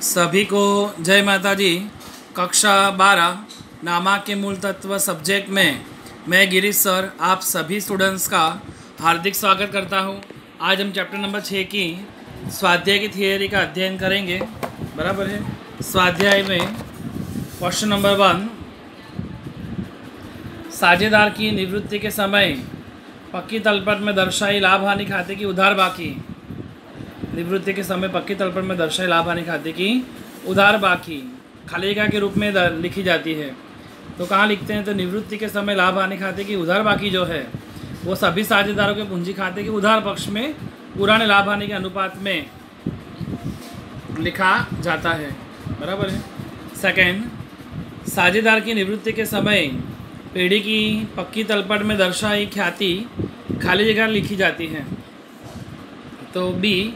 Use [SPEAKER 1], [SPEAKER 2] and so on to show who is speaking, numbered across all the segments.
[SPEAKER 1] सभी को जय माता जी। कक्षा 12 नामा के मूल तत्व सब्जेक्ट में मैं गिरीश सर आप सभी स्टूडेंट्स का हार्दिक स्वागत करता हूं। आज हम चैप्टर नंबर 6 की स्वाध्याय की थियरी का अध्ययन करेंगे। बराबर है। स्वाध्याय में क्वेश्चन नंबर 1, साझेदार की निवृत्ति के समय पक्की तलपट में दर्शाई लाभ हानि खाते की उधार बाकी। निवृत्ति के समय पक्की तलपट में दर्शाई लाभ हानि खाते की उधार बाकी खालिका के रूप में लिखी जाती है। तो कहाँ लिखते हैं? तो निवृत्ति के समय लाभ हानि खाते की उधार बाकी जो है वो सभी साझेदारों के पूंजी खाते के उधार पक्ष में पुराने लाभ हानि के अनुपात में लिखा जाता है। बराबर है। सेकंड, साझेदार की निवृत्ति के समय पेढ़ी की पक्की तलपट में दर्शाई ख्याति खाली जगह लिखी जाती है। तो बी,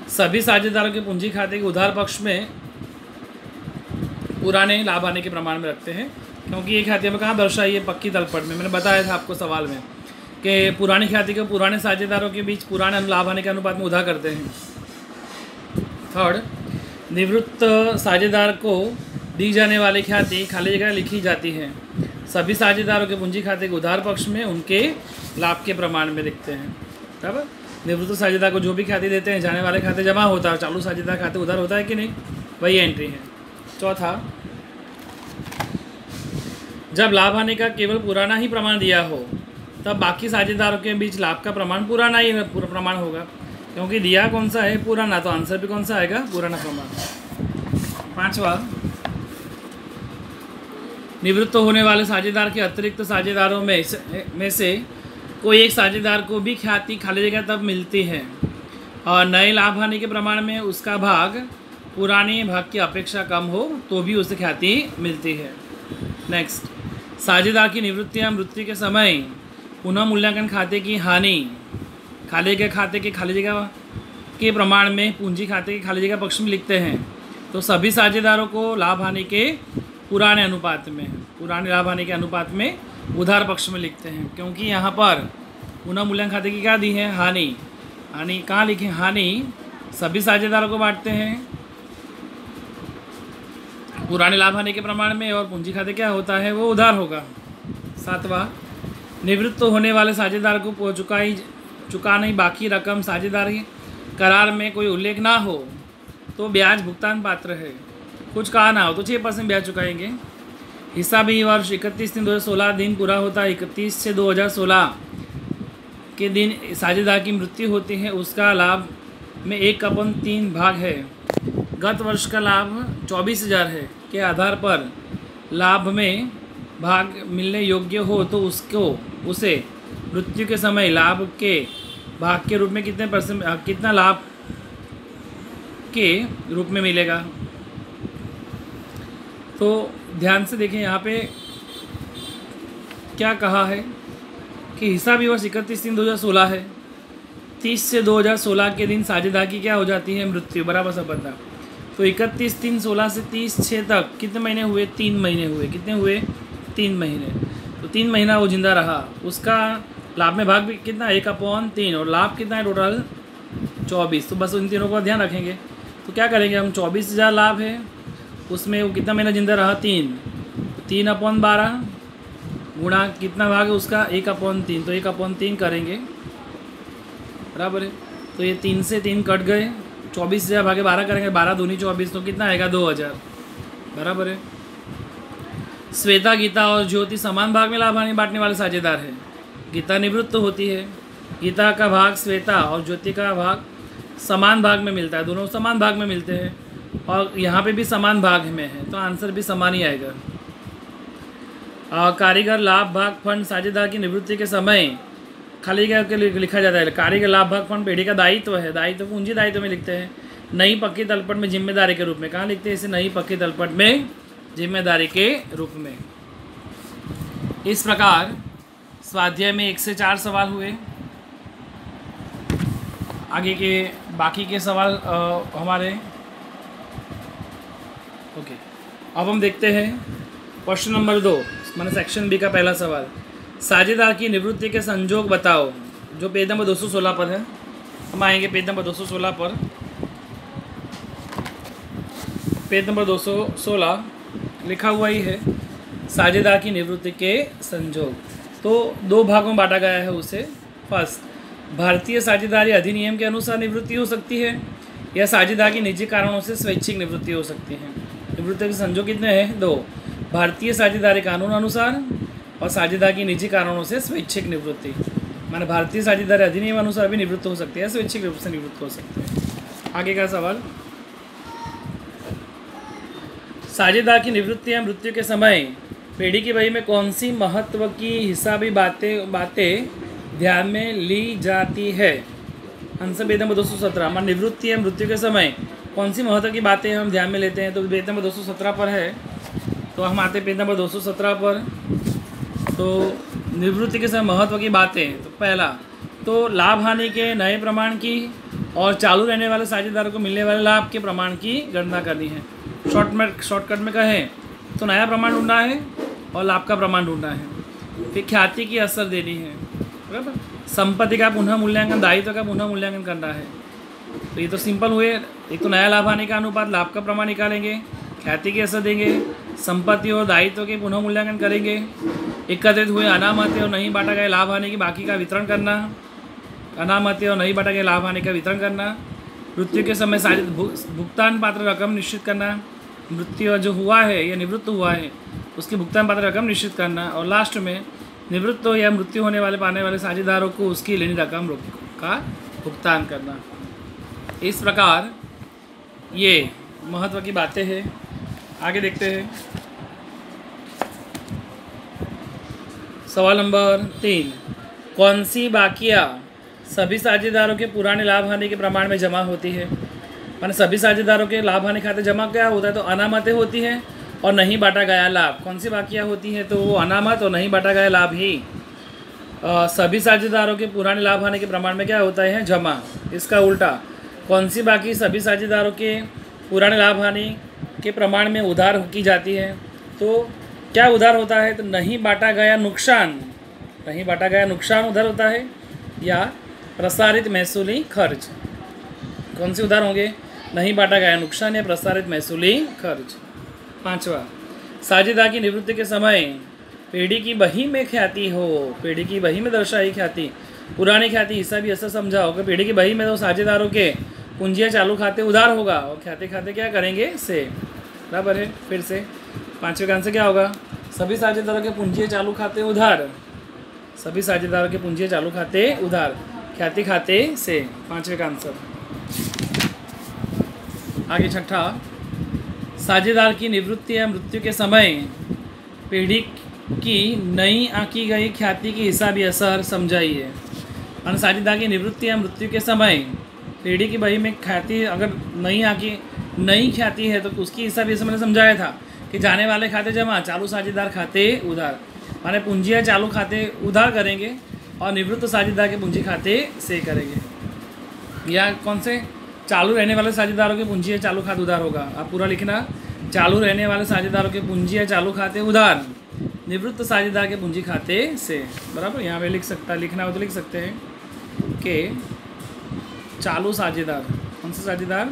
[SPEAKER 1] सभी साझेदारों के पूंजी खाते के उधार पक्ष में पुराने लाभ आने के प्रमाण में रखते हैं, क्योंकि ये ख्याति में कहाँ दर्शाई है? पक्की तलपट में। मैंने बताया था आपको सवाल में कि पुरानी ख्याति को पुराने साझेदारों के बीच पुराने लाभ आने के अनुपात में उधार करते हैं। थर्ड, निवृत्त साझेदार को दी जाने वाली ख्याति खाली जगह लिखी जाती है। सभी साझेदारों के पूंजी खाते के उधार पक्ष में उनके लाभ के प्रमाण में लिखते हैं। बराबर। निवृत्त साझेदार को जो भी खाते देते हैं जाने वाले खाते जमा होता है, चालू साझेदार खाते उधार होता है कि नहीं, वही एंट्री है। चौथा, जब लाभ हानि का केवल पुराना ही प्रमाण दिया हो तब बाकी साझेदारों के बीच लाभ का प्रमाण पुराना ही प्रमाण होगा, क्योंकि दिया कौन सा है? पुराना। तो आंसर भी कौन सा आएगा? पुराना प्रमाण। पांचवा, निवृत्त होने वाले साझेदार के अतिरिक्त साझेदारों में से कोई एक साझेदार को भी ख्याति खाली जगह तब मिलती है और नए लाभ हानि के प्रमाण में उसका भाग पुराने भाग की अपेक्षा कम हो तो भी उसे ख्याति मिलती है। नेक्स्ट, साझेदार की निवृत्ति या मृत्यु के समय पुनः मूल्यांकन खाते की हानि खाली जगह खाते के खाली जगह के प्रमाण में पूंजी खाते के खाली जगह पक्ष में लिखते हैं। तो सभी साझेदारों को लाभ हानि के पुराने लाभ हानि के अनुपात में उधार पक्ष में लिखते हैं, क्योंकि यहाँ पर पुनः मूल्यांकन खाते की क्या दी है? हानि कहाँ लिखे? हानि सभी साझेदारों को बांटते हैं पुराने लाभ हानि के प्रमाण में, और पूंजी खाते क्या होता है? वो उधार होगा। सातवां, निवृत्त होने वाले साझेदार को चुकाने बाकी रकम साझेदारी करार में कोई उल्लेख ना हो तो ब्याज भुगतान पात्र है। कुछ कहा ना हो तो 6% ब्याज चुकाएंगे। हिसाबी वर्ष 31/3/2016 दिन पूरा होता है। 31/6/2016 के दिन साझेदार की मृत्यु होती है। उसका लाभ में 1/3 भाग है। गत वर्ष का लाभ 24,000 है के आधार पर लाभ में भाग मिलने योग्य हो तो उसे मृत्यु के समय लाभ के भाग के रूप में कितना लाभ के रूप में मिलेगा? तो ध्यान से देखें, यहाँ पे क्या कहा है कि हिसाबी वर्ष 31/3/2016 है। 30 से 2016 के दिन साझेदार की क्या हो जाती है? मृत्यु। बराबर सब बता। तो 31/3/16 से 30/6 तक कितने महीने हुए? 3 महीने हुए। कितने हुए? 3 महीने। तो 3 महीना वो जिंदा रहा। उसका लाभ में भाग भी कितना? 1/3। और लाभ कितना है टोटल? 24। तो बस उन तीनों का ध्यान रखेंगे। तो क्या करेंगे हम? 24,000 लाभ है, उसमें वो कितना महीना जिंदा रहा? 3। 3/12 गुणा कितना भाग है उसका? 1/3। तो 1/3 करेंगे। बराबर है। तो ये 3 से 3 कट गए। 24,000 भागे 12 करेंगे। 12 दूनी 24, तो कितना आएगा? 2,000। बराबर है। श्वेता, गीता और ज्योति समान भाग में लाभ हानि बांटने वाले साझेदार है। गीता निवृत्त होती है। गीता का भाग श्वेता और ज्योति का भाग समान भाग में मिलता है। दोनों समान भाग में मिलते हैं और यहाँ पे भी समान भाग में है, तो आंसर भी समान ही आएगा। कारीगर लाभ भाग फंड साझेदार की निवृत्ति के समय खाली जगह के लिखा जाता है। कारीगर लाभ भाग फंड पेढ़ी का दायित्व है। दायित्व पूंजी दायित्व में लिखते हैं। नई पक्की तलपट में जिम्मेदारी के रूप में कहाँ लिखते हैं? इसे नई पक्की तलपट में जिम्मेदारी के रूप में। इस प्रकार स्वाध्याय में 1 से 4 सवाल हुए। आगे के बाकी के सवाल हमारे ओके। अब हम देखते हैं क्वेश्चन नंबर 2, माने सेक्शन बी का पहला सवाल। साझेदार की निवृत्ति के संजोग बताओ, जो पेज नंबर 216 पर है। हम आएंगे पेज नंबर 216 पर। पेज नंबर 216 लिखा हुआ ही है, साझेदार की निवृत्ति के संजोग। तो दो भागों में बांटा गया है उसे। फर्स्ट, भारतीय साझेदारी अधिनियम के अनुसार निवृत्ति हो सकती है या साझेदार की निजी कारणों से स्वैच्छिक निवृत्ति हो सकती है। निवृत्ति के संजोग कितने हैं? दो, भारतीय साझेदारी कानून अनुसार और साझेदार की निजी कारणों से स्वैच्छिक निवृत्ति। माने भारतीय साझेदारी अधिनियम अनुसार भी निवृत्त हो सकती है, स्वैच्छिक रूप से निवृत्त हो सकते हैं। आगे का सवाल, साझेदार की निवृत्ति या मृत्यु के समय पेढ़ी की बही में कौन सी महत्व की हिसाबी बातें ध्यान में ली जाती है? Answer page number 217। मान निवृत्ति या मृत्यु के समय कौन सी महत्व की बातें हम ध्यान में लेते हैं? तो पेज नंबर 217 पर है, तो हम आते पेज नंबर 217 पर। तो निवृत्ति के समय महत्व की बातें, तो पहला तो लाभ हानि के नए प्रमाण की और चालू रहने वाले साझेदारों को मिलने वाले लाभ के प्रमाण की गणना करनी है। शॉर्टकट में कहें तो नया प्रमाण ढूंढना है और लाभ का प्रमाण ढूंढना है। फिर ख्याति की असर देनी है, बराबर। संपत्ति का पुनः मूल्यांकन, दायित्व का पुनः मूल्यांकन करना है। तो ये तो सिंपल हुए, एक तो नया लाभ हानि का अनुपात, लाभ का प्रमाण निकालेंगे, ख्याति की असर देंगे, संपत्ति और दायित्व के पुनः मूल्यांकन करेंगे, एकत्रित हुए अनामत और नहीं बांटा गए लाभ हानि की बाकी का वितरण करना, अनामत और नहीं बांटा गए लाभ हानि का वितरण करना, मृत्यु के समय साझे भुगतान पात्र रकम निश्चित करना, मृत्यु जो हुआ है या निवृत्त हुआ है उसकी भुगतान पात्र रकम निश्चित करना, और लास्ट में निवृत्त या मृत्यु होने वाले पाने वाले साझेदारों को उसकी लेनी रकम का भुगतान करना। इस प्रकार ये महत्व की बातें हैं। आगे देखते हैं सवाल नंबर 3, कौन सी बाकिया सभी साझेदारों के पुराने लाभ हानि के प्रमाण में जमा होती है? माने सभी साझेदारों के लाभ हानि खाते जमा क्या होता है? तो अनामतें होती हैं और नहीं बांटा गया लाभ। कौन सी बाकियाँ होती हैं? तो वो अनामत और नहीं बांटा गया लाभ ही सभी साझेदारों के पुराने लाभ हानि के प्रमाण में क्या होता है? जमा। इसका उल्टा, कौन सी बाकी सभी साझेदारों के पुराने लाभ हानि के प्रमाण में उधार की जाती है? तो क्या उधार होता है? तो नहीं बांटा गया नुकसान, नहीं बांटा गया नुकसान उधार होता है, या प्रसारित महसूली खर्च। कौन से उधार होंगे? नहीं बांटा गया नुकसान या प्रसारित महसूली खर्च। 5वां, साझेदार की निवृत्ति के समय पेढ़ी की बही में ख्याति हो, पेढ़ी की बही में दर्शाई ख्याति, पुरानी ख्याति हिसाबी असर समझाओ कि पेढ़ी की बही में तो साझेदारों के पूंजिया चालू खाते उधार होगा और ख्याति खाते क्या करेंगे? से, बराबर है। फिर से 5वें का आंसर क्या होगा? सभी साझेदारों के पूंजिया चालू खाते उधार, सभी साझेदारों के पूंजिया चालू खाते उधार, ख्याति खाते से, 5वें का आंसर। आगे 6ठा, साझेदार की निवृत्ति या मृत्यु के समय पेढ़ी की नई आंकी गई ख्याति की हिसाबी असर समझाइए। और साझेदार की निवृत्ति या मृत्यु के समय पेढ़ी की बही में ख्याति अगर नई ख्याति है तो उसकी हिसाबी असर मैंने समझाया था कि जाने वाले खाते जमा, चालू साझेदार खाते उधार। माने पूंजिया चालू खाते उधार करेंगे और निवृत्त साझेदार के पूंजी खाते से करेंगे। या कौन से? चालू रहने वाले साझेदारों के पूंजी या चालू खाते उधार होगा। आप पूरा लिखना, चालू रहने वाले साझेदारों के पूंजी या चालू खाते उधार, निवृत्त साझेदार के पूंजी खाते से, बराबर। यहाँ पे लिखना हो तो लिख सकते हैं कि चालू साझेदार, कौन से साझेदार?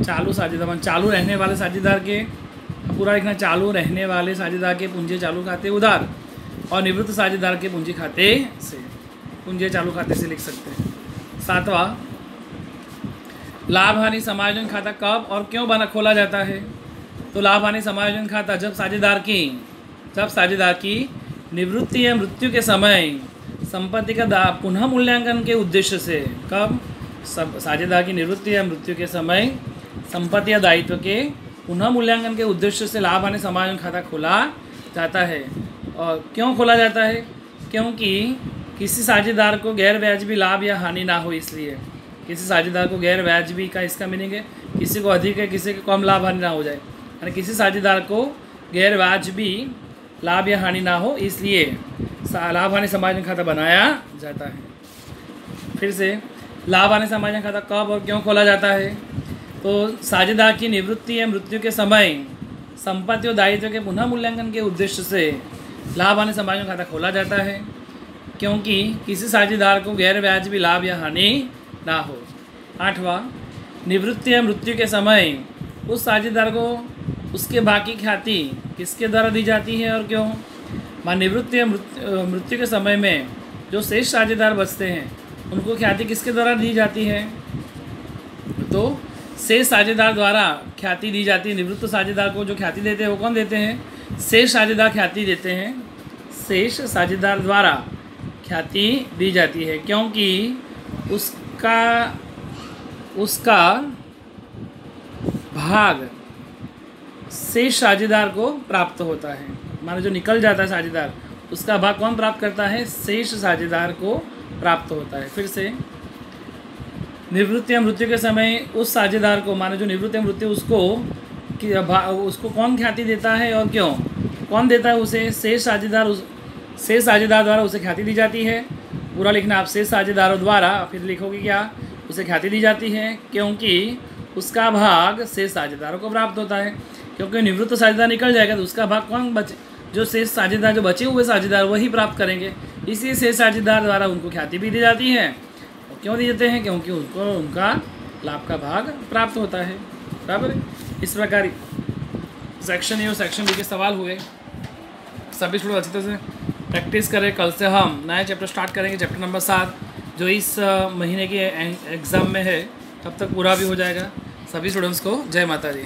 [SPEAKER 1] चालू साझेदार, चालू रहने वाले साझेदार के, पूरा लिखना, चालू रहने वाले साझेदार के पूंजी चालू खाते उधार और निवृत्त साझेदार के पूंजी खाते से, पूंजी चालू खाते से लिख सकते हैं। 7वां, लाभ हानि समायोजन खाता कब और क्यों खोला जाता है? तो लाभ हानि समायोजन खाता जब साझेदार की निवृत्ति या मृत्यु के समय संपत्ति का पुनः मूल्यांकन के उद्देश्य से, कब? साझेदार की निवृत्ति या मृत्यु के समय संपत्ति या दायित्व के पुनः मूल्यांकन के उद्देश्य से लाभ हानि समायोजन खाता खोला जाता है। और क्यों खोला जाता है? क्योंकि किसी साझेदार को गैर व्याजबी लाभ या हानि ना हो, इसलिए किसी साझेदार को गैर व्याजबी का इसका मीनिंग है किसी को अधिक है किसी को कम लाभ हानि ना हो जाए, यानी किसी साझेदार को गैर व्याजबी लाभ या हानि ना हो, इसलिए लाभ हानि समायोजन खाता बनाया जाता है। फिर से, लाभ हानि समायोजन खाता कब और क्यों खोला जाता है? तो साझेदार की निवृत्ति या मृत्यु के समय संपत्ति और दायित्व के पुनः मूल्यांकन के उद्देश्य से लाभ हानि समायोजन खाता खोला जाता है, क्योंकि किसी साझेदार को गैर व्याजबी लाभ या हानि ना हो। 8वां, निवृत्ति या मृत्यु के समय उस साझेदार को उसके भाग की ख्याति किसके द्वारा दी जाती है और क्यों? मान निवृत्ति या मृत्यु के समय में जो शेष साझेदार बचते हैं उनको ख्याति किसके द्वारा दी जाती है? तो शेष साझेदार द्वारा ख्याति दी जाती है। निवृत्त साझेदार को जो ख्याति देते हैं वो कौन देते हैं? शेष साझेदार ख्याति देते हैं। शेष साझेदार द्वारा ख्याति दी जाती है क्योंकि उसका भाग शेष साझेदार को प्राप्त होता है। मानो जो निकल जाता है साझेदार, उसका भाग कौन प्राप्त करता है? शेष साझेदार को प्राप्त होता है। फिर से, निवृत्ति या मृत्यु के समय उस साझेदार को, मानो जो निवृत्ति या मृत्यु, उसको कौन ख्याति देता है और क्यों? कौन देता है उसे? शेष साझेदार द्वारा उसे ख्याति दी जाती है। पूरा लिखना आप, शेष साझेदारों द्वारा, फिर लिखोगे क्या? उसे ख्याति दी जाती है क्योंकि उसका भाग शेष साझेदारों को प्राप्त होता है। क्योंकि निवृत्त साझेदार निकल जाएगा तो उसका भाग कौन बचे? जो शेष साझेदार, जो बचे हुए साझेदार वही प्राप्त करेंगे। इसी शेष साझेदार द्वारा उनको ख्याति भी दी जाती है। और क्यों दी जाते हैं? क्योंकि उनको उनका लाभ का भाग प्राप्त होता है। बराबर। इस प्रकार सेक्शन ए और सेक्शन बी के सवाल हुए। सभी स्टूडेंट अच्छी तरह से प्रैक्टिस करें। कल से हम नया चैप्टर स्टार्ट करेंगे, चैप्टर नंबर 7, जो इस महीने के एग्ज़ाम में है। तब तक पूरा भी हो जाएगा। सभी स्टूडेंट्स को जय माता दी।